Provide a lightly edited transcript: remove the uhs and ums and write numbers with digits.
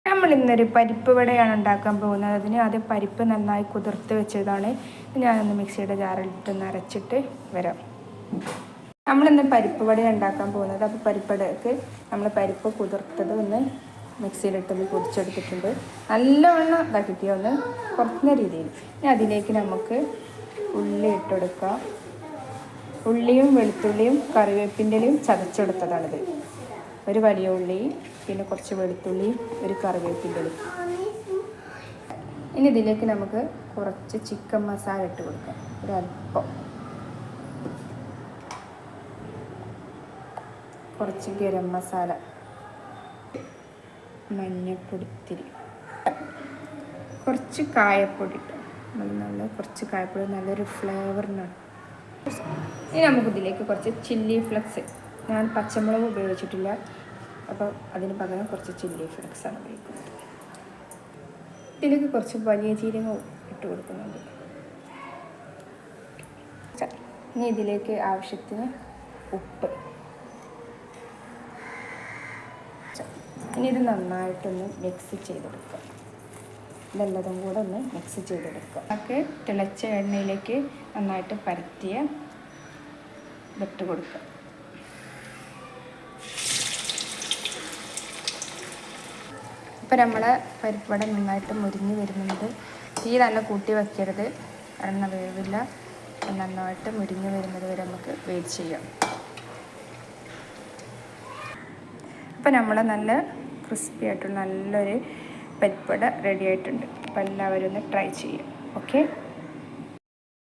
നമ്മളിന്നൊരു പരിപ്പ് വടയാണ് ഉണ്ടാക്കാൻ പോകുന്നത്. അതിന് ആദ്യം പരിപ്പ് നന്നായി കുതിർത്ത് വെച്ചതാണ്. ഞാനൊന്ന് മിക്സിയുടെ ജാറിലിട്ട് അരച്ചിട്ട് വരാം. നമ്മളിന്ന് പരിപ്പ് വടയാണ് ഉണ്ടാക്കാൻ പോകുന്നത്. അപ്പോൾ പരിപ്പടക്ക് നമ്മൾ പരിപ്പ് കുതിർത്തത് ഒന്ന് മിക്സിയിലിട്ടൊന്ന് പൊടിച്ചെടുത്തിട്ടുണ്ട്. നല്ലവണ്ണം ഇതാക്കിയിട്ട് ഒന്ന് കുറഞ്ഞ രീതിയിൽ. ഇനി അതിലേക്ക് നമുക്ക് ഉള്ളി ഇട്ടെടുക്കാം. ഉള്ളിയും വെളുത്തുള്ളിയും കറിവേപ്പിൻ്റെയും ചതച്ചെടുത്തതാണിത്. ഒരു വലിയ ഉള്ളി, പിന്നെ കുറച്ച് വെളുത്തുള്ളിയും ഒരു കറിവേപ്പിൻ്റെയും. ഇനി ഇതിലേക്ക് നമുക്ക് കുറച്ച് ചിക്കൻ മസാല ഇട്ട് കൊടുക്കാം. ഒരല്പം കുറച്ച് ഗരം മസാല, മഞ്ഞൾപ്പൊടി ഇത്തിരി, കുറച്ച് കായപ്പൊടി ഇട്ടു. നല്ല കുറച്ച് കായപ്പൊടി നല്ലൊരു ഫ്ലേവറിനാണ്. ഇനി നമുക്കിതിലേക്ക് കുറച്ച് ചില്ലി ഫ്ലെക്സ്, ഞാൻ പച്ചമുളക് ഉപയോഗിച്ചിട്ടില്ല, അപ്പോൾ അതിന് പകരം കുറച്ച് ചില്ലി ഫ്ലെക്സാണ് ഉപയോഗിക്കുന്നത്. ഇതിലേക്ക് കുറച്ച് വലിയ ജീരകം ഇട്ട് കൊടുക്കുന്നുണ്ട്. ഇനി ഇതിലേക്ക് ആവശ്യത്തിന് ഉപ്പ്. ഇനി ഇത് നന്നായിട്ടൊന്ന് മിക്സ് ചെയ്തെടുക്കുക. ഇതെല്ലതും കൂടെ ഒന്ന് മിക്സ് ചെയ്തെടുക്കുക. നമുക്ക് തിളച്ച എണ്ണയിലേക്ക് നന്നായിട്ട് പരത്തിയ ഇട്ട് കൊടുക്കുക. ഇപ്പം നമ്മളെ പരിപ്പുവട നന്നായിട്ട് മുരിഞ്ഞ് വരുന്നുണ്ട്. തീ നല്ല കൂട്ടി വയ്ക്കരുത്, എണ്ണ വേവില്ല. നന്നായിട്ട് മുരിഞ്ഞ് വരുന്നത് വരെ നമുക്ക് വെയിറ്റ് ചെയ്യാം. ഇപ്പം നമ്മൾ നല്ല ക്രിസ്പി ആയിട്ടുള്ള നല്ലൊരു പരിപ്പുവട റെഡി ആയിട്ടുണ്ട്. അപ്പോൾ എല്ലാവരും ഒന്ന് ട്രൈ ചെയ്യാം. ഓക്കെ.